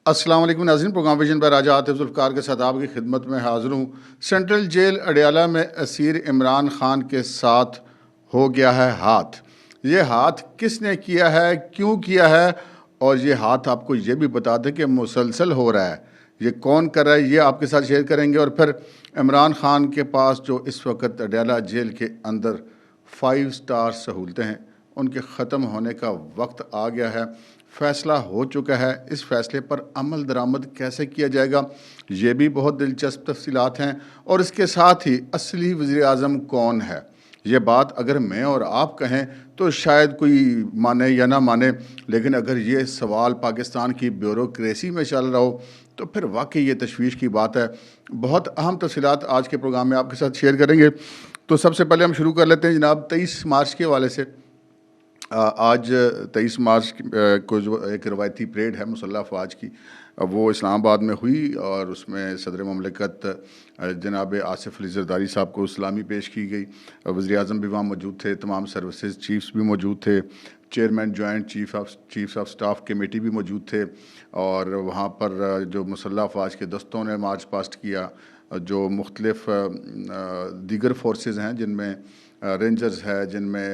السلام علیکم ناظرین، پروگرام ویژن پر راجہ عاطف ذوالفقار کے ساتھ آپ کی خدمت میں حاضر ہوں۔ سینٹرل جیل اڈیالہ میں اسیر عمران خان کے ساتھ ہو گیا ہے ہاتھ۔ یہ ہاتھ کس نے کیا ہے، کیوں کیا ہے، اور یہ ہاتھ آپ کو یہ بھی بتا دیں کہ مسلسل ہو رہا ہے، یہ کون کر رہا ہے، یہ آپ کے ساتھ شیئر کریں گے۔ اور پھر عمران خان کے پاس جو اس وقت اڈیالہ جیل کے اندر 5 سٹار سہولتیں ہیں، ان کے ختم ہونے کا وقت آ گیا ہے، فیصلہ ہو چکا ہے۔ اس فیصلے پر عمل درآمد کیسے کیا جائے گا، یہ بھی بہت دلچسپ تفصیلات ہیں۔ اور اس کے ساتھ ہی اصلی وزیر اعظم کون ہے، یہ بات اگر میں اور آپ کہیں تو شاید کوئی مانے یا نہ مانے، لیکن اگر یہ سوال پاکستان کی بیوروکریسی میں چل رہا ہو تو پھر واقعی یہ تشویش کی بات ہے۔ بہت اہم تفصیلات آج کے پروگرام میں آپ کے ساتھ شیئر کریں گے۔ تو سب سے پہلے ہم شروع کر لیتے ہیں جناب 23 مارچ کے حوالے سے۔ آج 23 مارچ کو جو ایک روایتی پریڈ ہے مسلح افواج کی، وہ اسلام آباد میں ہوئی، اور اس میں صدر مملکت جناب آصف علی زرداری صاحب کو سلامی پیش کی گئی۔ وزیر اعظم بھی وہاں موجود تھے، تمام سروسز چیفز بھی موجود تھے، chairman joint chiefs of staff committee بھی موجود تھے، اور وہاں پر جو مسلح افواج کے دستوں نے مارچ پاسٹ کیا، جو مختلف دیگر فورسز ہیں جن میں رینجرز ہے، جن میں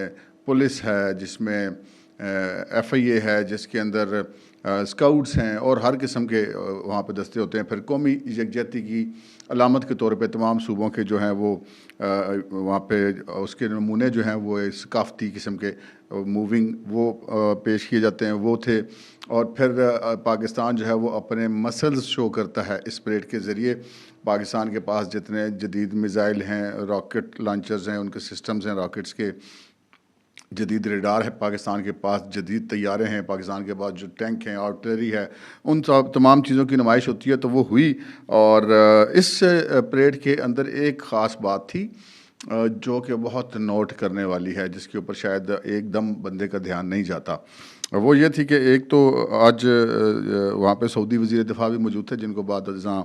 پولیس ہے، جس میں ایف آئی اے ہے، جس کے اندر اسکاؤٹس ہیں، اور ہر قسم کے وہاں پہ دستے ہوتے ہیں۔ پھر قومی یکجہتی کی علامت کے طور پہ تمام صوبوں کے جو ہیں وہ وہاں پہ اس کے نمونے جو ہیں وہ ثقافتی قسم کے موونگ وہ پیش کیے جاتے ہیں، وہ تھے۔ اور پھر پاکستان جو ہے وہ اپنے مسلز شو کرتا ہے اس پریڈ کے ذریعے۔ پاکستان کے پاس جتنے جدید میزائل ہیں، راکٹ لانچرز ہیں، ان کے سسٹمز ہیں راکٹس کے، جدید ریڈار ہے پاکستان کے پاس، جدید طیارے ہیں پاکستان کے پاس، جو ٹینک ہیں، آرٹلری ہے، ان تمام چیزوں کی نمائش ہوتی ہے، تو وہ ہوئی۔ اور اس پریڈ کے اندر ایک خاص بات تھی جو کہ بہت نوٹ کرنے والی ہے، جس کے اوپر شاید ایک دم بندے کا دھیان نہیں جاتا۔ وہ یہ تھی کہ ایک تو آج وہاں پہ سعودی وزیر دفاع بھی موجود تھے، جن کو بعد ازاں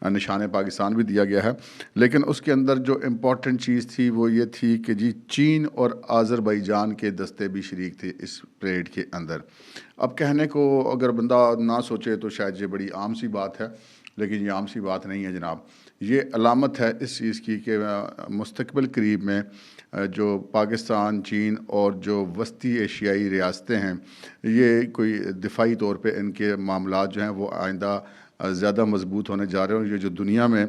نشان پاکستان بھی دیا گیا ہے، لیکن اس کے اندر جو امپورٹنٹ چیز تھی وہ یہ تھی کہ جی چین اور آذربائیجان کے دستے بھی شریک تھے اس پریڈ کے اندر۔ اب کہنے کو اگر بندہ نہ سوچے تو شاید یہ بڑی عام سی بات ہے، لیکن یہ عام سی بات نہیں ہے جناب۔ یہ علامت ہے اس چیز کی کہ مستقبل قریب میں جو پاکستان، چین اور جو وسطی ایشیائی ریاستیں ہیں، یہ کوئی دفاعی طور پہ ان کے معاملات جو ہیں وہ آئندہ زیادہ مضبوط ہونے جا رہے ہیں۔ اور یہ جو دنیا میں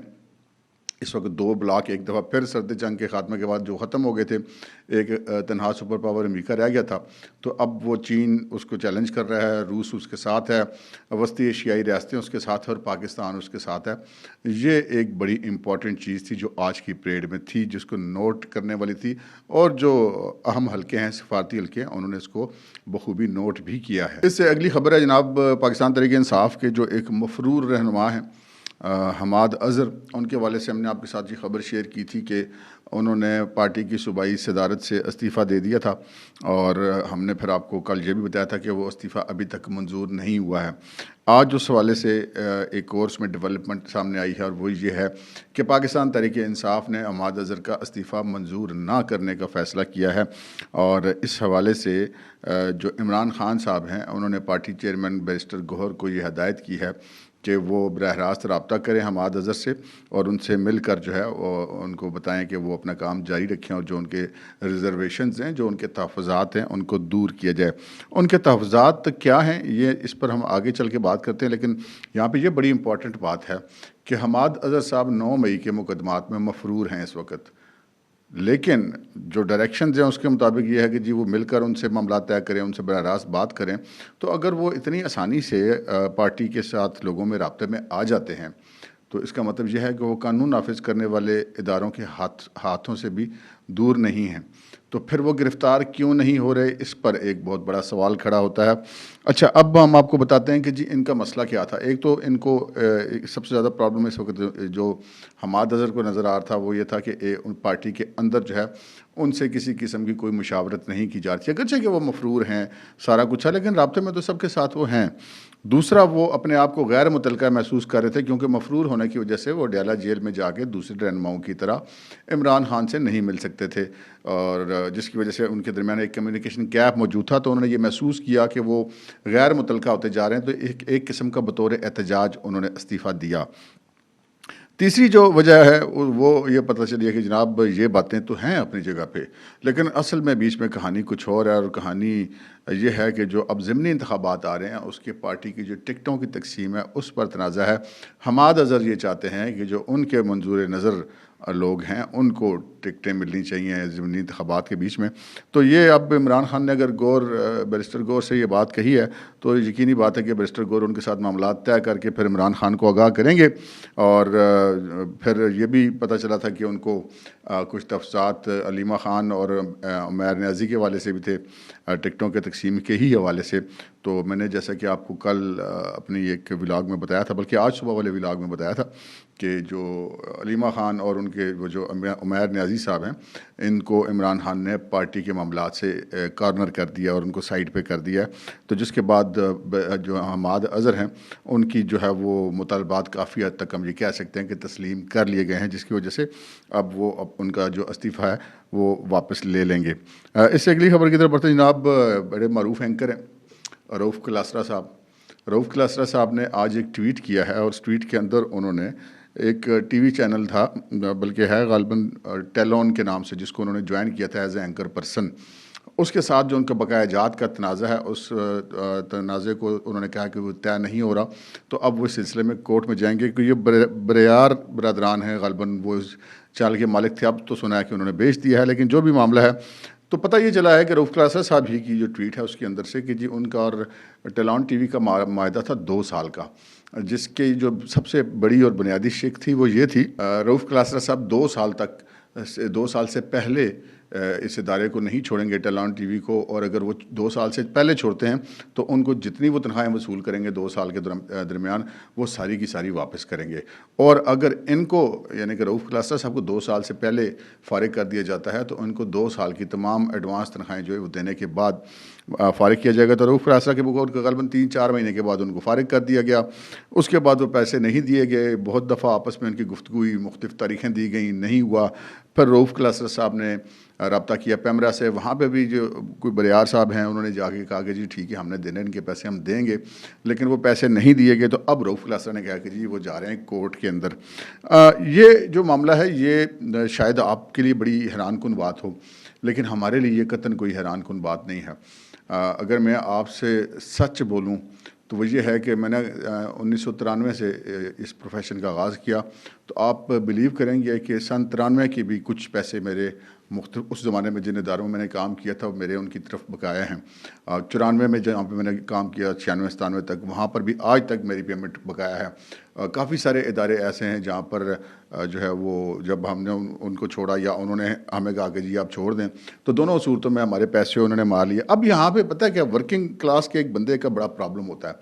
اس وقت 2 بلاک ایک دفعہ پھر سرد جنگ کے خاتمے کے بعد جو ختم ہو گئے تھے، ایک تنہا سپر پاور امریکہ رہ گیا تھا، تو اب وہ چین اس کو چیلنج کر رہا ہے، روس اس کے ساتھ ہے، وسطی ایشیائی ریاستیں اس کے ساتھ ہے، اور پاکستان اس کے ساتھ ہے۔ یہ ایک بڑی امپورٹنٹ چیز تھی جو آج کی پریڈ میں تھی، جس کو نوٹ کرنے والی تھی، اور جو اہم حلقے ہیں، سفارتی حلقے ہیں، انہوں نے اس کو بخوبی نوٹ بھی کیا ہے۔ اس سے اگلی خبر ہے جناب پاکستان تحریک انصاف کے جو ایک مفرور رہنما ہیں حماد اظہر، ان کے حوالے سے ہم نے آپ کے ساتھ یہ خبر شیئر کی تھی کہ انہوں نے پارٹی کی صوبائی صدارت سے استعفیٰ دے دیا تھا، اور ہم نے پھر آپ کو کل یہ بھی بتایا تھا کہ وہ استعفیٰ ابھی تک منظور نہیں ہوا ہے۔ آج اس حوالے سے ایک اور اس میں ڈیولپمنٹ سامنے آئی ہے، اور وہ یہ ہے کہ پاکستان تحریک انصاف نے حماد اظہر کا استعفیٰ منظور نہ کرنے کا فیصلہ کیا ہے۔ اور اس حوالے سے جو عمران خان صاحب ہیں، انہوں نے پارٹی چیئرمین بیرسٹر گوہر کو یہ ہدایت کی ہے کہ وہ براہ راست رابطہ کریں حماد اظہر سے، اور ان سے مل کر جو ہے ان کو بتائیں کہ وہ اپنا کام جاری رکھیں، اور جو ان کے ریزرویشنز ہیں، جو ان کے تحفظات ہیں، ان کو دور کیا جائے۔ ان کے تحفظات کیا ہیں، یہ اس پر ہم آگے چل کے بات کرتے ہیں، لیکن یہاں پہ یہ بڑی امپورٹنٹ بات ہے کہ حماد اظہر صاحب 9 مئی کے مقدمات میں مفرور ہیں اس وقت، لیکن جو ڈائریکشنز ہیں اس کے مطابق یہ ہے کہ جی وہ مل کر ان سے معاملات طے کریں، ان سے براہ راست بات کریں۔ تو اگر وہ اتنی آسانی سے پارٹی کے ساتھ لوگوں میں رابطے میں آ جاتے ہیں، تو اس کا مطلب یہ ہے کہ وہ قانون نافذ کرنے والے اداروں کے ہاتھوں سے بھی دور نہیں ہیں۔ تو پھر وہ گرفتار کیوں نہیں ہو رہے، اس پر ایک بہت بڑا سوال کھڑا ہوتا ہے۔ اچھا، اب ہم آپ کو بتاتے ہیں کہ جی ان کا مسئلہ کیا تھا۔ ایک تو ان کو سب سے زیادہ پرابلم اس وقت جو حماد اظہر کو نظر آ رہا تھا وہ یہ تھا کہ پارٹی کے اندر جو ہے ان سے کسی قسم کی کوئی مشاورت نہیں کی جاتی، اگرچہ کہ وہ مفرور ہیں، سارا کچھ ہے، لیکن رابطے میں تو سب کے ساتھ وہ ہیں۔ دوسرا، وہ اپنے آپ کو غیر متعلقہ محسوس کر رہے تھے کیونکہ مفرور ہونے کی وجہ سے وہ اڈیالہ جیل میں جا کے دوسرے رہنماؤں کی طرح عمران خان سے نہیں مل سکتے تھے، اور جس کی وجہ سے ان کے درمیان ایک کمیونیکیشن گیپ موجود تھا، تو انہوں نے یہ محسوس کیا کہ وہ غیر متعلقہ ہوتے جا رہے ہیں، تو ایک قسم کا بطور احتجاج انہوں نے استعفیٰ دیا۔ تیسری جو وجہ ہے وہ یہ پتہ چلی ہے کہ جناب یہ باتیں تو ہیں اپنی جگہ پہ، لیکن اصل میں بیچ میں کہانی کچھ اور ہے، اور کہانی یہ ہے کہ جو اب ضمنی انتخابات آ رہے ہیں اس کے پارٹی کی جو ٹکٹوں کی تقسیم ہے اس پر تنازع ہے۔ حماد اظہر یہ چاہتے ہیں کہ جو ان کے منظور نظر لوگ ہیں ان کو ٹکٹیں ملنی چاہیے ضمنی انتخابات کے بیچ میں۔ تو یہ اب عمران خان نے اگر بیرسٹر گور سے یہ بات کہی ہے تو یقینی بات ہے کہ بیرسٹر گور ان کے ساتھ معاملات طے کر کے پھر عمران خان کو آگاہ کریں گے، اور پھر یہ بھی پتہ چلا تھا کہ ان کو کچھ تفصیلات علیمہ خان اور عمیر نیازی کے حوالے سے بھی تھے، ٹکٹوں کے تقسیم کے ہی حوالے سے۔ تو میں نے جیسا کہ آپ کو کل اپنی ایک ولاگ میں بتایا تھا، بلکہ آج صبح والے ولاگ میں بتایا تھا کہ جو علیمہ خان اور ان کے وہ جو عمیر نیازی صاحب ہیں، ان کو عمران خان نے پارٹی کے معاملات سے کارنر کر دیا اور ان کو سائڈ پہ کر دیا ہے، تو جس کے بعد جو حماد اظہر ہیں ان کی جو ہے وہ مطالبات کافی حد تک ہم یہ کہہ سکتے ہیں کہ تسلیم کر لیے گئے ہیں، جس کی وجہ سے اب ان کا جو استعفیٰ ہے وہ واپس لے لیں گے۔ اس سے اگلی خبر کی طرف بڑھتے ہیں جناب۔ بڑے معروف اینکر ہیں رؤف کلاسرا صاحب۔ رؤف کلاسرا صاحب نے آج ایک ٹویٹ کیا ہے، اور اس ٹویٹ کے اندر انہوں نے ایک ٹی وی چینل تھا، بلکہ ہے غالباً ٹیلون کے نام سے، جس کو انہوں نے جوائن کیا تھا ایز اے اینکر پرسن، اس کے ساتھ جو ان کا بقایا جات کا تنازع ہے، اس تنازع کو انہوں نے کہا کہ وہ طے نہیں ہو رہا، تو اب وہ اس سلسلے میں کورٹ میں جائیں گے، کہ یہ بریار برادران ہیں، غالباً وہ اس چینل کے مالک تھے، اب تو سنا ہے کہ انہوں نے بیچ دیا ہے، لیکن جو بھی معاملہ ہے تو پتہ یہ چلا ہے کہ رؤف کلاسرا صاحب ہی کی جو ٹویٹ ہے اس کے اندر سے کہ جی ان کا اور ٹیلون ٹی وی کا معاہدہ تھا 2 سال کا، جس کی جو سب سے بڑی اور بنیادی شک تھی وہ یہ تھی، رؤف کلاسرا صاحب 2 سال سے پہلے اس ادارے کو نہیں چھوڑیں گے، ٹیلون ٹی وی کو، اور اگر وہ 2 سال سے پہلے چھوڑتے ہیں تو ان کو جتنی وہ تنخواہیں وصول کریں گے 2 سال کے درمیان وہ ساری کی ساری واپس کریں گے، اور اگر ان کو یعنی کہ رؤف کلاسرا صاحب کو 2 سال سے پہلے فارغ کر دیا جاتا ہے تو ان کو 2 سال کی تمام ایڈوانس تنخواہیں جو ہے وہ دینے کے بعد فارغ کیا جائے گا۔ تو رؤف کلاسرا کے بغور غالباً 3-4 مہینے کے بعد ان کو فارغ کر دیا گیا، اس کے بعد وہ پیسے نہیں دیے گئے، بہت دفعہ آپس میں ان کی گفتگو ہوئی، مختلف تاریخیں دی گئیں، نہیں ہوا، پھر رؤف کلاسرا صاحب نے رابطہ کیا پیمرا سے، وہاں پہ بھی جو کوئی بریار صاحب ہیں انہوں نے جا کے کہا کہ جی ٹھیک ہے ہم نے دینے ان کے پیسے ہم دیں گے، لیکن وہ پیسے نہیں دیے گئے، تو اب رؤف کلاسرا نے کہا کہ جی وہ جا رہے ہیں کورٹ کے اندر۔ یہ جو معاملہ ہے یہ شاید آپ کے لیے بڑی حیران کن بات ہو، لیکن ہمارے لیے یہ قطعاً کوئی حیران کن بات نہیں ہے۔ اگر میں آپ سے سچ بولوں تو وہ یہ ہے کہ میں نے 1993 سے اس پروفیشن کا آغاز کیا، تو آپ بلیو کریں گے کہ سن 93 کے بھی کچھ پیسے میرے مختلف اس زمانے میں جن اداروں میں نے کام کیا تھا وہ میرے ان کی طرف بقایا ہیں۔ 94 میں جہاں پہ میں نے کام کیا 96-97 تک، وہاں پر بھی آج تک میری پیمنٹ بقایا ہے۔ کافی سارے ادارے ایسے ہیں جہاں پر جو ہے وہ جب ہم نے ان کو چھوڑا یا انہوں نے ہمیں کہا کہ جی آپ چھوڑ دیں، تو دونوں صورتوں میں ہمارے پیسے انہوں نے مار لیے۔ اب یہاں پہ پتہ ہے کہ ورکنگ کلاس کے ایک بندے کا بڑا پرابلم ہوتا ہے،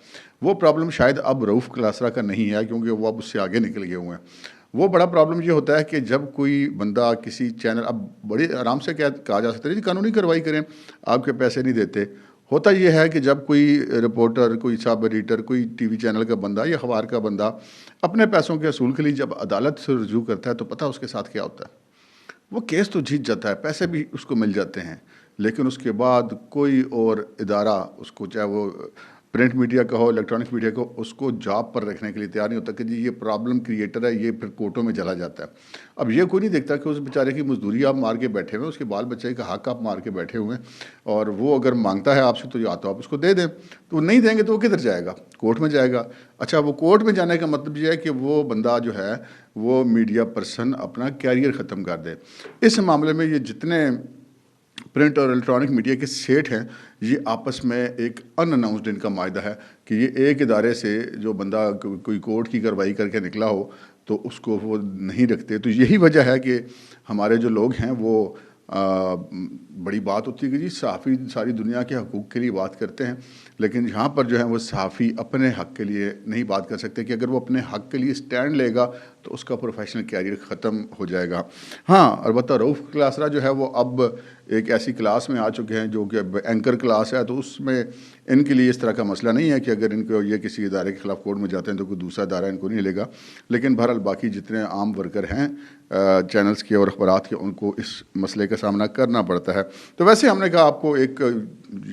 وہ پرابلم شاید اب رؤف کلاسرا کا نہیں ہے کیونکہ وہ اب اس سے آگے نکل گئے ہوئے ہیں۔ وہ بڑا پرابلم یہ ہوتا ہے کہ جب کوئی بندہ کسی چینل، اب بڑے آرام سے کہا جا سکتا ہے جی قانونی کارروائی کریں، آپ کے پیسے نہیں دیتے، ہوتا یہ ہے کہ جب کوئی رپورٹر، کوئی سب ایڈیٹر، کوئی ٹی وی چینل کا بندہ یا اخبار کا بندہ اپنے پیسوں کے اصول کے لیے جب عدالت سے رجوع کرتا ہے تو پتہ اس کے ساتھ کیا ہوتا ہے، وہ کیس تو جیت جاتا ہے، پیسے بھی اس کو مل جاتے ہیں، لیکن اس کے بعد کوئی اور ادارہ اس کو، چاہے وہ پرنٹ میڈیا کا ہو، الیکٹرانک میڈیا کا ہو، اس کو جاب پر رکھنے کے لیے تیار نہیں ہوتا کہ جی یہ پرابلم کریٹر ہے، یہ پھر کورٹوں میں چلا جاتا ہے۔ اب یہ کوئی نہیں دیکھتا کہ اس بیچارے کی مزدوری آپ مار کے بیٹھے ہوئے، اس کے بال بچے کا حق آپ مار کے بیٹھے ہوئے ہیں، اور وہ اگر مانگتا ہے آپ سے تو یا تو آپ اس کو دے دیں، تو وہ نہیں دیں گے تو وہ کدھر جائے گا؟ کورٹ میں جائے گا۔ اچھا، وہ کورٹ میں جانے کا مطلب یہ ہے کہ وہ بندہ جو ہے وہ میڈیا پرسن اپنا کیریئر ختم کر دے۔ اس معاملے میں یہ جتنے پرنٹ اور الیکٹرانک میڈیا کے سیٹ ہیں یہ آپس میں ایک ان اناؤنسڈ ان کا معاہدہ ہے کہ یہ ایک ادارے سے جو بندہ کوئی کورٹ کی کارروائی کر کے نکلا ہو تو اس کو وہ نہیں رکھتے۔ تو یہی وجہ ہے کہ ہمارے جو لوگ ہیں وہ بڑی بات ہوتی ہے کہ جی صحافی ساری دنیا کے حقوق کے لیے بات کرتے ہیں، لیکن یہاں پر جو ہے وہ صحافی اپنے حق کے لیے نہیں بات کر سکتے، کہ اگر وہ اپنے حق کے لیے سٹینڈ لے گا تو اس کا پروفیشنل کیریئر ختم ہو جائے گا. ہاں البتہ رؤف کلاسرا جو ہے وہ اب ایک ایسی کلاس میں آ چکے ہیں جو کہ اینکر کلاس ہے, تو اس میں ان کے لیے اس طرح کا مسئلہ نہیں ہے کہ اگر ان کو یہ کسی ادارے کے خلاف کورٹ میں جاتے ہیں تو کوئی دوسرا ادارہ ان کو نہیں لے گا. لیکن بہرحال باقی جتنے عام ورکر ہیں چینلز کے اور اخبارات کے, ان کو اس مسئلے کا سامنا کرنا پڑتا ہے. تو ویسے ہم نے کہا آپ کو ایک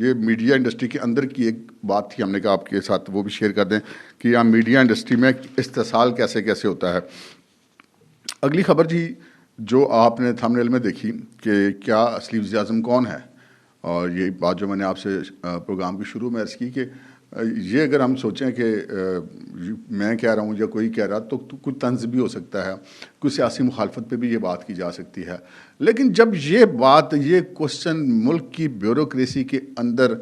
یہ میڈیا انڈسٹری کے اندر کی ایک بات تھی, ہم نے کہا آپ کے ساتھ وہ بھی شیئر کر دیں کہ یہاں میڈیا انڈسٹری میں استحصال کیسے کیسے ہوتا ہے. اگلی خبر جی جو آپ نے تھمب نیل میں دیکھی کہ کیا اصلی وزیر اعظم کون ہے, اور یہ بات جو میں نے آپ سے پروگرام کی شروع میں عرض کی کہ یہ اگر ہم سوچیں کہ میں کہہ رہا ہوں یا کوئی کہہ رہا تو کوئی طنز بھی ہو سکتا ہے, کوئی سیاسی مخالفت پہ بھی یہ بات کی جا سکتی ہے. لیکن جب یہ بات یہ کوشچن ملک کی بیوروکریسی کے اندر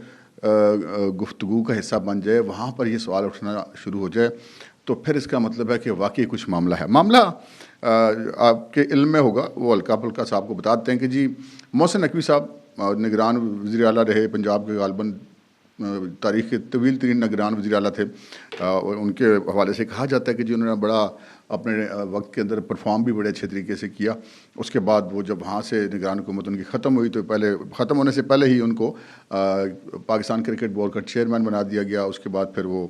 گفتگو کا حصہ بن جائے, وہاں پر یہ سوال اٹھنا شروع ہو جائے, تو پھر اس کا مطلب ہے کہ واقعی کچھ معاملہ ہے. معاملہ آپ کے علم میں ہوگا, وہ ہلکا پھلکا صاحب کو بتاتے ہیں کہ جی محسن نقوی صاحب نگران وزیر اعلیٰ رہے پنجاب کے, غالباً تاریخ کے طویل ترین نگران وزیر اعلیٰ تھے. اور ان کے حوالے سے کہا جاتا ہے کہ جی انہوں نے بڑا اپنے وقت کے اندر پرفارم بھی بڑے اچھے طریقے سے کیا. اس کے بعد وہ جب وہاں سے نگران حکومت ان کی ختم ہوئی تو پہلے ختم ہونے سے پہلے ہی ان کو پاکستان کرکٹ بورڈ کا چیئرمین بنا دیا گیا. اس کے بعد پھر وہ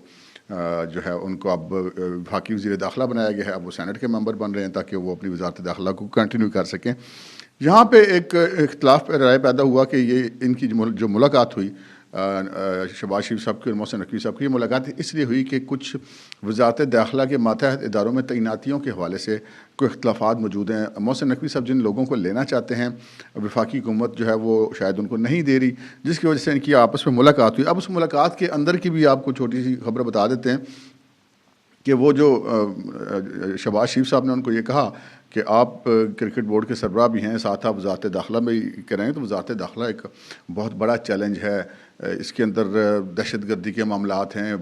جو ہے ان کو اب وفاقی وزیر داخلہ بنایا گیا ہے. اب وہ سینٹ کے ممبر بن رہے ہیں تاکہ وہ اپنی وزارت داخلہ کو کنٹینیو کر سکیں. یہاں پہ ایک اختلاف رائے پیدا ہوا کہ یہ ان کی جو ملاقات ہوئی شہباز شریف صاحب کی اور محسن نقوی صاحب کی, یہ ملاقات اس لیے ہوئی کہ کچھ وزارت داخلہ کے ماتحت اداروں میں تعیناتیوں کے حوالے سے کوئی اختلافات موجود ہیں. محسن نقوی صاحب جن لوگوں کو لینا چاہتے ہیں وفاقی حکومت جو ہے وہ شاید ان کو نہیں دے رہی, جس کی وجہ سے ان کی آپس میں ملاقات ہوئی. اب اس ملاقات کے اندر کی بھی آپ کو چھوٹی سی خبر بتا دیتے ہیں کہ وہ جو شہباز شریف صاحب نے ان کو یہ کہا کہ آپ کرکٹ بورڈ کے سربراہ بھی ہیں, ساتھ آپ وزارت داخلہ میں کریں, تو وزارت داخلہ ایک بہت بڑا چیلنج ہے. اس کے اندر دہشت گردی کے معاملات ہیں,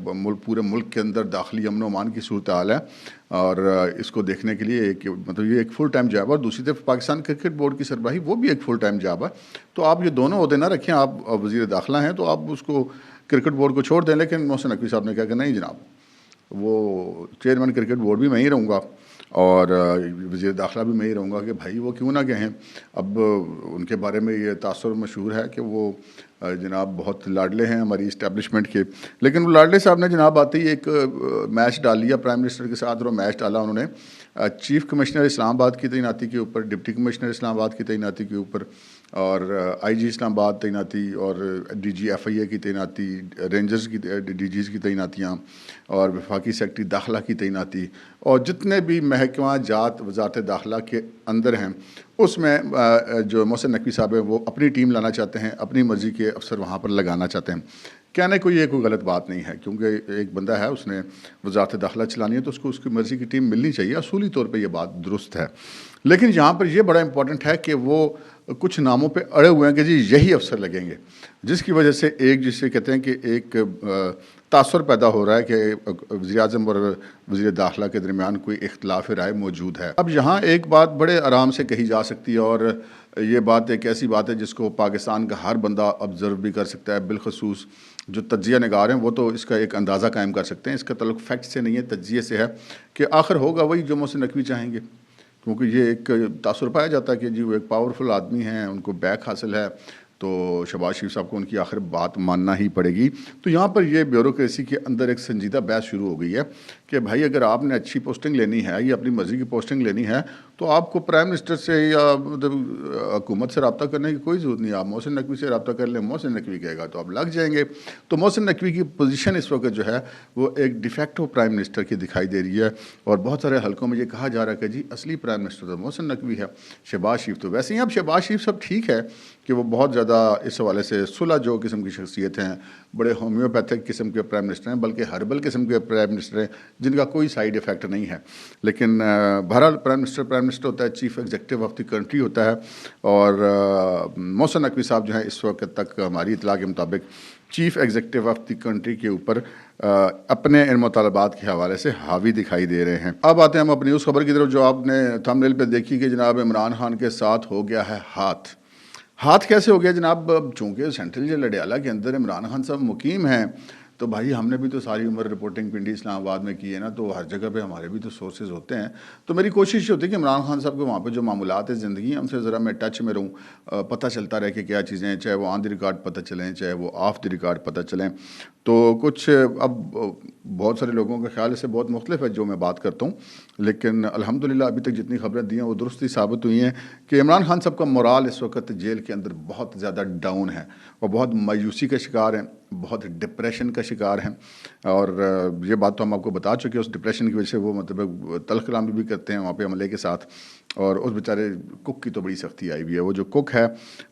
پورے ملک کے اندر داخلی امن و امان کی صورتحال ہے, اور اس کو دیکھنے کے لیے ایک مطلب یہ ایک فل ٹائم جاب ہے. اور دوسری طرف پاکستان کرکٹ بورڈ کی سربراہی وہ بھی ایک فل ٹائم جاب ہے. تو آپ یہ دونوں عہدے نہ رکھیں, آپ وزیر داخلہ ہیں تو آپ اس کو کرکٹ بورڈ کو چھوڑ دیں. لیکن محسن نقوی صاحب نے کہا کہ نہیں جناب, وہ چیئرمین کرکٹ بورڈ بھی میں ہی رہوں گا اور وزیر داخلہ بھی میں ہی رہوں گا. کہ بھائی وہ کیوں نہ کہیں. اب ان کے بارے میں یہ تاثر مشہور ہے کہ وہ جناب بہت لاڈلے ہیں ہماری اسٹیبلشمنٹ کے. لیکن وہ لاڈلے صاحب نے جناب آتے ہی ایک میچ ڈال لیا پرائم منسٹر کے ساتھ, اور وہ میچ ڈالا انہوں نے چیف کمشنر اسلام آباد کی تعیناتی کے اوپر, ڈپٹی کمشنر اسلام آباد کی تعیناتی کے اوپر, اور آئی جی اسلام آباد تعیناتی, اور ڈی جی ایف آئی اے کی تعیناتی, رینجرز کی ڈی جیز کی تعیناتیاں, اور وفاقی سیکرٹری داخلہ کی تعیناتی, اور جتنے بھی محکمہ جات وزارت داخلہ کے اندر ہیں اس میں جو محسن نقوی صاحب ہیں وہ اپنی ٹیم لانا چاہتے ہیں, اپنی مرضی کے افسر وہاں پر لگانا چاہتے ہیں. کہنے کو یہ کوئی غلط بات نہیں ہے, کیونکہ ایک بندہ ہے اس نے وزارت داخلہ چلانی ہے تو اس کو اس کی مرضی کی ٹیم ملنی چاہیے. اصولی طور پہ یہ بات درست ہے. لیکن یہاں پر یہ بڑا امپورٹنٹ ہے کہ وہ کچھ ناموں پہ اڑے ہوئے ہیں کہ جی یہی افسر لگیں گے, جس کی وجہ سے ایک جسے کہتے ہیں کہ ایک تاثر پیدا ہو رہا ہے کہ وزیر اعظم اور وزیر داخلہ کے درمیان کوئی اختلاف رائے موجود ہے. اب یہاں ایک بات بڑے آرام سے کہی جا سکتی ہے, اور یہ بات ایک ایسی بات ہے جس کو پاکستان کا ہر بندہ آبزرو بھی کر سکتا ہے, بالخصوص جو تجزیہ نگار ہیں وہ تو اس کا ایک اندازہ قائم کر سکتے ہیں. اس کا تعلق فیکٹ سے نہیں ہے, تجزیے سے ہے کہ آخر ہوگا وہی جو محسن نقوی چاہیں گے, کیونکہ یہ ایک تاثر پایا جاتا ہے کہ جی وہ ایک پاورفل آدمی ہیں, ان کو بیک حاصل ہے, تو شہباز شریف صاحب کو ان کی آخر بات ماننا ہی پڑے گی. تو یہاں پر یہ بیوروکریسی کے اندر ایک سنجیدہ بحث شروع ہو گئی ہے کہ بھائی اگر آپ نے اچھی پوسٹنگ لینی ہے یا اپنی مرضی کی پوسٹنگ لینی ہے تو آپ کو پرائم منسٹر سے یا حکومت سے رابطہ کرنے کی کوئی ضرورت نہیں. آپ محسن نقوی سے رابطہ کر لیں, محسن نقوی کہے گا تو آپ لگ جائیں گے. تو محسن نقوی کی پوزیشن اس وقت جو ہے وہ ایک ڈیفیکٹو پرائم منسٹر کی دکھائی دے رہی ہے, اور بہت سارے حلقوں میں یہ کہا جا رہا ہے کہ جی اصلی پرائم منسٹر تو محسن نقوی ہے, شہباز شریف تو ویسے ہی. اب شہباز شریف صاحب ٹھیک ہے کہ وہ بہت زیادہ اس حوالے سے صلح جو قسم کی شخصیت ہیں, بڑے ہومیوپیتھک قسم کے پرائم منسٹر ہیں, بلکہ ہربل قسم کے پرائم منسٹر ہیں جن کا کوئی سائیڈ افیکٹ نہیں ہے. لیکن بہرحال پرائم منسٹر ہوتا ہے, chief executive of the country ہوتا ہے, اور محسن نقوی صاحب جو ہیں اس وقت تک ہماری اطلاع کے مطابق chief executive of the country کے اوپر اپنے ان مطالبات کے حوالے سے حاوی دکھائی دے رہے ہیں. اب آتے ہیں ہم اپنی اس خبر کی طرف جو آپ نے تھمب نیل پہ دیکھی کہ جناب عمران خان کے ساتھ ہو گیا ہے ہاتھ کیسے ہو گیا جناب؟ چونکہ سینٹرل جیل اڈیالہ کے اندر عمران خان صاحب مقیم ہیں تو بھائی ہم نے بھی تو ساری عمر رپورٹنگ پنڈی اسلام آباد میں کی ہے نا, تو ہر جگہ پہ ہمارے بھی تو سورسز ہوتے ہیں. تو میری کوشش یہ ہوتی ہے کہ عمران خان صاحب کے وہاں پہ جو معاملات ہیں زندگی ہیں ان سے ذرا میں ٹچ میں رہوں, پتہ چلتا رہے کہ کیا چیزیں ہیں, چاہے وہ آن دی ریکارڈ پتہ چلیں چاہے وہ آف دی ریکارڈ پتہ چلیں. تو کچھ اب بہت سارے لوگوں کے خیال سے بہت مختلف ہے جو میں بات کرتا ہوں, لیکن الحمدللہ ابھی تک جتنی خبریں دی ہیں وہ درستی ثابت ہوئی ہیں کہ عمران خان صاحب کا مورال اس وقت جیل کے اندر بہت زیادہ ڈاؤن ہے, وہ بہت مایوسی کا شکار ہیں, بہت ڈپریشن کا شکار ہیں. اور یہ بات تو ہم آپ کو بتا چکے, اس ڈپریشن کی وجہ سے وہ مطلب تلخ کلامی بھی کرتے ہیں وہاں پہ عملے کے ساتھ. اور اس بیچارے کک کی تو بڑی سختی آئی ہوئی ہے. وہ جو کک ہے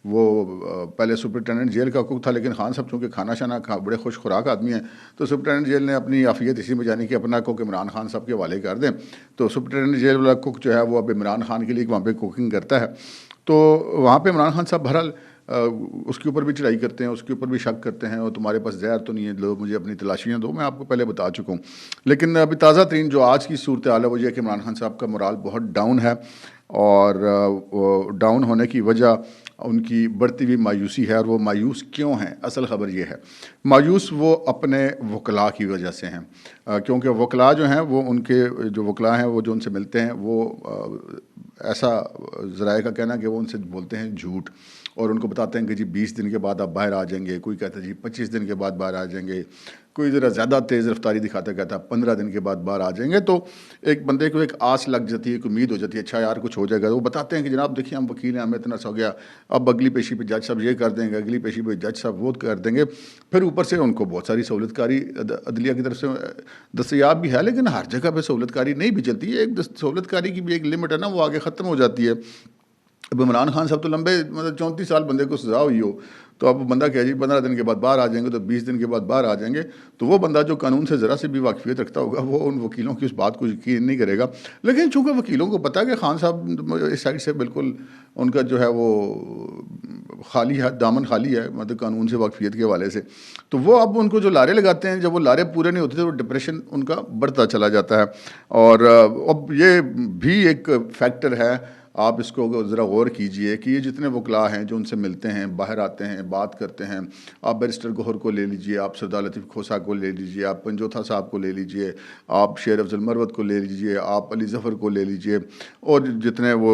وہ پہلے سپرنٹینڈنٹ جیل کا کک تھا, لیکن خان صاحب چونکہ کھانا شانا بڑے خوش خوراک آدمی ہیں, تو سپرنٹینڈنٹ جیل نے اپنی عافیت اسی میں جانی کہ اپنا کک عمران خان صاحب کے حوالے کر دیں. تو سپرنٹینڈنٹ جیل والا کک جو ہے وہ اب عمران خان کے لیے وہاں پہ کوکنگ کرتا ہے. تو وہاں پہ عمران خان صاحب بہرحال اس کے اوپر بھی چڑھائی کرتے ہیں, اس کے اوپر بھی شک کرتے ہیں, اور تمہارے پاس زہر تو نہیں ہے, لو مجھے اپنی تلاشیاں دو. میں آپ کو پہلے بتا چکا ہوں. لیکن ابھی تازہ ترین جو آج کی صورتحال ہے وہ یہ ہے کہ عمران خان صاحب کا مورال بہت ڈاؤن ہے, اور ڈاؤن ہونے کی وجہ ان کی بڑھتی ہوئی مایوسی ہے. اور وہ مایوس کیوں ہیں؟ اصل خبر یہ ہے, مایوس وہ اپنے وکلاء کی وجہ سے ہیں, کیونکہ وکلاء جو ہیں وہ ان کے جو وکلاء ہیں وہ جو ان سے ملتے ہیں وہ ایسا ذرائع کا کہنا کہ وہ ان سے بولتے ہیں جھوٹ, اور ان کو بتاتے ہیں کہ جی 20 دن کے بعد آپ باہر آ جائیں گے, کوئی کہتا ہے جی 25 دن کے بعد باہر آ جائیں گے, کوئی ذرا زیادہ تیز رفتاری دکھاتا کہتا ہے 15 دن کے بعد باہر آ جائیں گے. تو ایک بندے کو ایک آس لگ جاتی ہے, ایک امید ہو جاتی ہے, اچھا یار کچھ ہو جائے گا. وہ بتاتے ہیں کہ جناب دیکھیے ہم وکیل ہیں, ہمیں اتنا سا ہو گیا, اب اگلی پیشی پہ جج صاحب یہ کر دیں گے, اگلی پیشی پہ جج صاحب وہ کر دیں گے. پھر اوپر سے ان کو بہت ساری سہولت کاری عدلیہ کی طرف سے دستیاب بھی ہے, لیکن ہر جگہ پہ سہولت کاری نہیں بھی چلتی ہے. ایک سہولت کاری کی بھی ایک لمٹ ہے نا, وہ آگے ختم ہو جاتی ہے. اب عمران خان صاحب تو لمبے مطلب 34 سال بندے کو سزا ہوئی ہو, تو اب بندہ کہہ جی 15 دن کے بعد باہر آ جائیں گے, تو 20 دن کے بعد باہر آ جائیں گے. تو وہ بندہ جو قانون سے ذرا سے بھی واقفیت رکھتا ہوگا وہ ان وکیلوں کی اس بات کو یقین نہیں کرے گا. لیکن چونکہ وکیلوں کو پتہ ہے کہ خان صاحب اس سائڈ سے بالکل ان کا جو ہے وہ خالی ہے, دامن خالی ہے مطلب قانون سے واقفیت کے حوالے سے, تو وہ اب ان کو جو لارے لگاتے ہیں, جب وہ لارے پورے نہیں ہوتے تو وہ ڈپریشن ان کا بڑھتا چلا جاتا ہے. اور اب یہ بھی ایک فیکٹر ہے, آپ اس کو ذرا غور کیجئے کہ یہ جتنے وکلاء ہیں جو ان سے ملتے ہیں, باہر آتے ہیں, بات کرتے ہیں, آپ بیرسٹر گوہر کو لے لیجئے, آپ سردار لطیف کھوسہ کو لے لیجئے, آپ پنجوتھا صاحب کو لے لیجئے, آپ شیر افضل مروت کو لے لیجئے, آپ علی ظفر کو لے لیجئے, اور جتنے وہ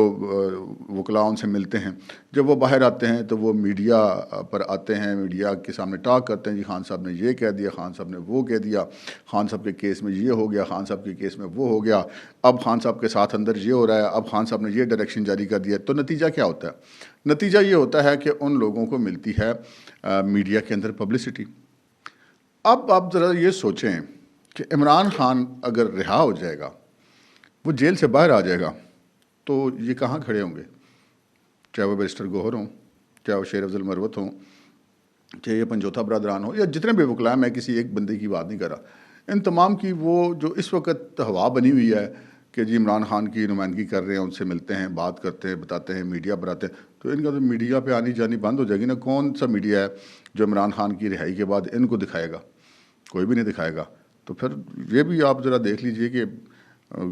وکلاء ان سے ملتے ہیں, جب وہ باہر آتے ہیں تو وہ میڈیا پر آتے ہیں, میڈیا کے سامنے ٹاک کرتے ہیں, جی خان صاحب نے یہ کہہ دیا, خان صاحب نے وہ کہہ دیا, خان صاحب کے کیس میں یہ ہو گیا, خان صاحب کے کیس میں وہ ہو گیا, اب خان صاحب کے ساتھ اندر یہ ہو رہا ہے, اب خان صاحب نے یہ ڈائریکشن جاری کر دیا. تو نتیجہ کیا ہوتا ہے؟ نتیجہ یہ ہوتا ہے کہ ان لوگوں کو ملتی ہے میڈیا کے اندر پبلسٹی. اب آپ ذرا یہ سوچیں کہ عمران خان اگر رہا ہو جائے گا, وہ جیل سے باہر آ جائے گا, تو یہ کہاں کھڑے ہوں گے؟ چاہے وہ بیرسٹر گوہر ہوں, چاہے وہ شیر افضل مروت ہوں, چاہے یہ پنجوتھا برادران ہوں, یا جتنے بھی وکلاء, میں کسی ایک بندے کی بات نہیں کر رہا, ان تمام کی وہ جو اس وقت ہوا بنی ہوئی ہے کہ جی عمران خان کی نمائندگی کر رہے ہیں, ان سے ملتے ہیں, بات کرتے ہیں, بتاتے ہیں, میڈیا پر آتے ہیں, تو ان کا تو میڈیا پہ آنی جانی بند ہو جائے گی نا. کون سا میڈیا ہے جو عمران خان کی رہائی کے بعد ان کو دکھائے گا؟ کوئی بھی نہیں دکھائے گا. تو پھر یہ بھی آپ ذرا دیکھ لیجئے کہ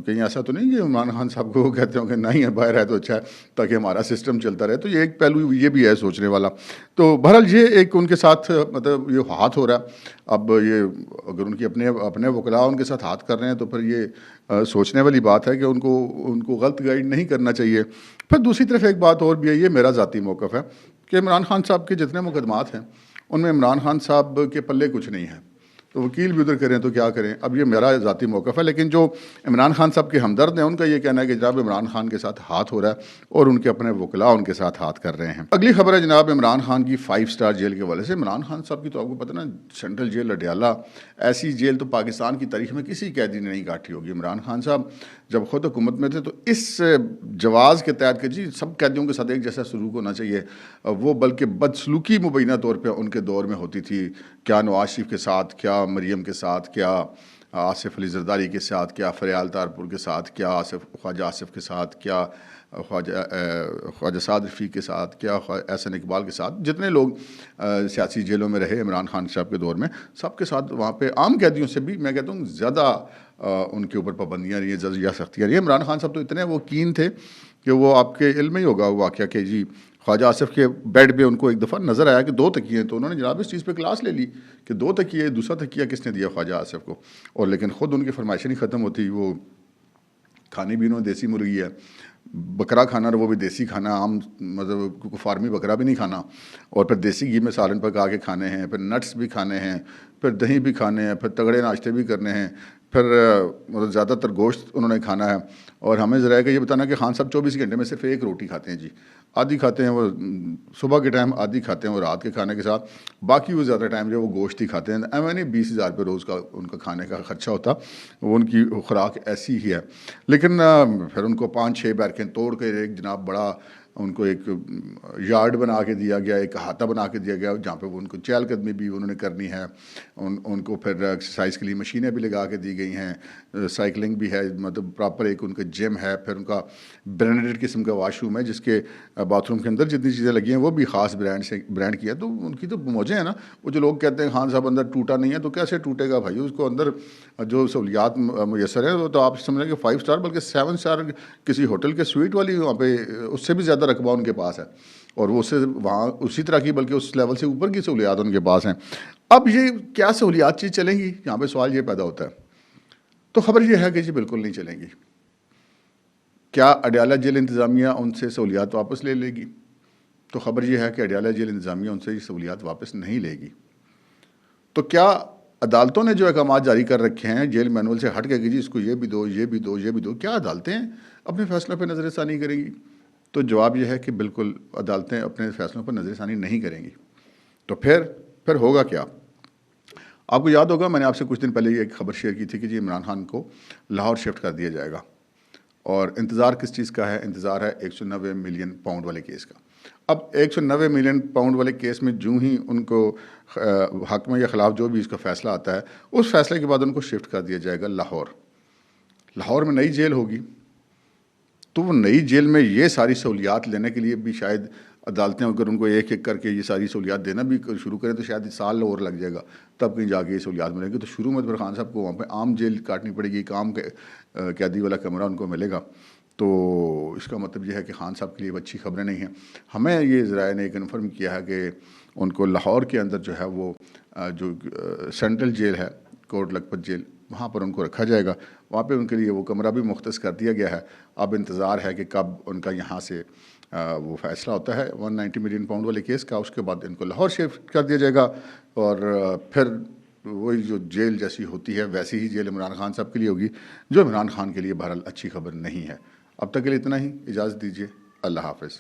کہیں ایسا تو نہیں کہ عمران خان صاحب کو وہ کہتے ہوں کہ نہیں ہے باہر ہے تو اچھا ہے تاکہ ہمارا سسٹم چلتا رہے. تو یہ ایک پہلو یہ بھی ہے سوچنے والا. تو بہرحال یہ ایک ان کے ساتھ مطلب یہ ہاتھ ہو رہا ہے. اب یہ اگر ان کی اپنے وکلاء ان کے ساتھ ہاتھ کر رہے ہیں تو پھر یہ سوچنے والی بات ہے کہ ان کو غلط گائیڈ نہیں کرنا چاہیے. پھر دوسری طرف ایک بات اور بھی ہے, یہ میرا ذاتی موقف ہے کہ عمران خان صاحب کے جتنے مقدمات ہیں ان میں عمران خان صاحب کے پلے کچھ نہیں ہے, تو وکیل بھی ادھر کریں تو کیا کریں. اب یہ میرا ذاتی موقف ہے, لیکن جو عمران خان صاحب کے ہمدرد ہیں ان کا یہ کہنا ہے کہ جناب عمران خان کے ساتھ ہاتھ ہو رہا ہے اور ان کے اپنے وکلاء ان کے ساتھ ہاتھ کر رہے ہیں. اگلی خبر ہے جناب عمران خان کی 5 سٹار جیل کے حوالے سے. عمران خان صاحب کی تو آپ کو پتہ نا, سینٹرل جیل اڈیالہ, ایسی جیل تو پاکستان کی تاریخ میں کسی قیدی نے نہیں کاٹی ہوگی. عمران خان صاحب جب خود حکومت میں تھے تو اس جواز کے تحت کہ جی سب قیدیوں کے ساتھ ایک جیسا سلوک ہونا چاہیے, وہ بلکہ بدسلوکی مبینہ طور پہ ان کے دور میں ہوتی تھی. کیا نواز شریف کے ساتھ, کیا مریم کے ساتھ, کیا آصف علی زرداری کے ساتھ, کیا فریال تارپور کے ساتھ, کیا خواجہ آصف کے ساتھ, کیا خواجہ سعد رفیق کے ساتھ, کیا احسن اقبال کے ساتھ, جتنے لوگ سیاسی جیلوں میں رہے عمران خان صاحب کے دور میں, سب کے ساتھ وہاں پہ عام قیدیوں سے بھی میں کہتا ہوں زیادہ ان کے اوپر پابندیاں رہی ہیں, یا سختیاں رہی ہیں. عمران خان صاحب تو اتنے وہ کین تھے کہ وہ آپ کے علم میں ہی ہوگا واقعہ کہ جی خواجہ آصف کے بیڈ پہ ان کو ایک دفعہ نظر آیا کہ 2 تکیے ہیں، تو انہوں نے جناب اس چیز پہ کلاس لے لی کہ 2 تکیے، دوسرا تکیہ کس نے دیا؟ خواجہ آصف کو. اور لیکن خود ان کی فرمائشیں نہیں ختم ہوتی. وہ کھانے بھی انہوں نے دیسی مرغی ہے، بکرا کھانا، وہ بھی دیسی کھانا، عام مطلب فارمی بکرا بھی نہیں کھانا، اور پھر دیسی گھی میں سالن پکا کے کھانے ہیں، پھر نٹس بھی کھانے ہیں، پھر دہی بھی کھانے ہیں، پھر تگڑے ناشتے بھی کرنے ہیں، پھر مطلب زیادہ تر گوشت انہوں نے کھانا ہے. اور ہمیں ذرا کہ یہ بتانا کہ خان صاحب 24 گھنٹے میں صرف 1 روٹی کھاتے ہیں جی. آدھی کھاتے ہیں وہ صبح کے ٹائم، آدھی کھاتے ہیں وہ رات کے کھانے کے ساتھ، باقی وہ زیادہ ٹائم جو وہ گوشت ہی کھاتے ہیں. نہیں 20,000 روپے روز کا ان کا کھانے کا خرچہ ہوتا، وہ ان کی خوراک ایسی ہی ہے. لیکن پھر ان کو 5-6 بیرکیں توڑ کے ایک جناب بڑا ان کو ایک یارڈ بنا کے دیا گیا، ایک احاطہ بنا کے دیا گیا جہاں پہ وہ ان کو چہل قدمی بھی انہوں نے کرنی ہے. ان کو پھر ایکسرسائز کے لیے مشینیں بھی لگا کے دی گئی ہیں، سائیکلنگ بھی ہے، مطلب پراپر ایک ان کا جم ہے. پھر ان کا برانڈڈ قسم کا واش روم ہے جس کے باتھ روم کے اندر جتنی چیزیں لگی ہیں وہ بھی خاص برانڈ کی ہے. تو ان کی تو موجیں ہیں نا. وہ جو لوگ کہتے ہیں خان صاحب اندر ٹوٹا نہیں ہے، تو کیسے ٹوٹے گا بھائی؟ اس کو اندر جو سہولیات میسر ہیں وہ تو آپ سمجھ لیں کہ 5 اسٹار بلکہ 7 اسٹار کسی ہوٹل کے سویٹ والی وہاں پہ اس سے بھی زیادہ رقبہ ان کے پاس ہے، اور وہ سے وہاں اسی طرح کی بلکہ اس لیول سے اوپر کی سہولیات ان کے پاس ہیں. اب یہ کیا سہولیات چیز چلیں گی؟ یہاں پہ سوال یہ پیدا ہوتا ہے. تو خبر یہ ہے کہ جی بالکل نہیں چلیں گی. کیا اڈیالہ جیل انتظامیہ ان سے سہولیات واپس لے لے گی؟ تو خبر یہ ہے کہ اڈیالہ جیل انتظامیہ ان سے یہ سہولیات واپس نہیں لے گی. تو کیا عدالتوں نے جو احکامات جاری کر رکھے ہیں جیل مینول سے ہٹ کے کہ جی اس کو یہ بھی دو، یہ بھی دو، یہ بھی دو، کیا عدالتیں اپنے فیصلوں پہ نظر ثانی کریں گی؟ تو جواب یہ ہے کہ بالکل عدالتیں اپنے فیصلوں پر نظر ثانی نہیں کریں گی. تو پھر ہوگا کیا؟ آپ کو یاد ہوگا میں نے آپ سے کچھ دن پہلے یہ ایک خبر شیئر کی تھی کہ جی عمران خان کو لاہور شفٹ کر دیا جائے گا. اور انتظار کس چیز کا ہے؟ انتظار ہے 190 ملین پاؤنڈ والے کیس کا. اب 190 ملین پاؤنڈ والے کیس میں جو ہی ان کو حق میں یا خلاف جو بھی اس کا فیصلہ آتا ہے، اس فیصلے کے بعد ان کو شفٹ کر دیا جائے گا لاہور. لاہور میں نئی جیل ہوگی. تو وہ نئی جیل میں یہ ساری سہولیات لینے کے لیے بھی شاید عدالتیں اگر ان کو ایک ایک کر کے یہ ساری سہولیات دینا بھی شروع کریں تو شاید سال اور لگ جائے گا، تب کہیں جا کے یہ سہولیات ملیں گی. تو شروع میں خان صاحب کو وہاں پہ عام جیل کاٹنی پڑے گی، عام قیدی والا کمرہ ان کو ملے گا. تو اس کا مطلب یہ ہے کہ خان صاحب کے لیے اچھی خبریں نہیں ہیں. ہمیں یہ ذرائع نے کنفرم کیا ہے کہ ان کو لاہور کے اندر جو ہے وہ جو سینٹرل جیل ہے، کوٹ لکھپت جیل، وہاں پر ان کو رکھا جائے گا. وہاں پہ ان کے لیے وہ کمرہ بھی مختص کر دیا گیا ہے. اب انتظار ہے کہ کب ان کا یہاں سے وہ فیصلہ ہوتا ہے 190 ملین پاؤنڈ والے کیس کا. اس کے بعد ان کو لاہور شفٹ کر دیا جائے گا، اور پھر وہی جو جیل جیسی ہوتی ہے ویسی ہی جیل عمران خان صاحب کے لیے ہوگی، جو عمران خان کے لیے بہرحال اچھی خبر نہیں ہے. اب تک کے لیے اتنا ہی. اجازت دیجیے. اللہ حافظ.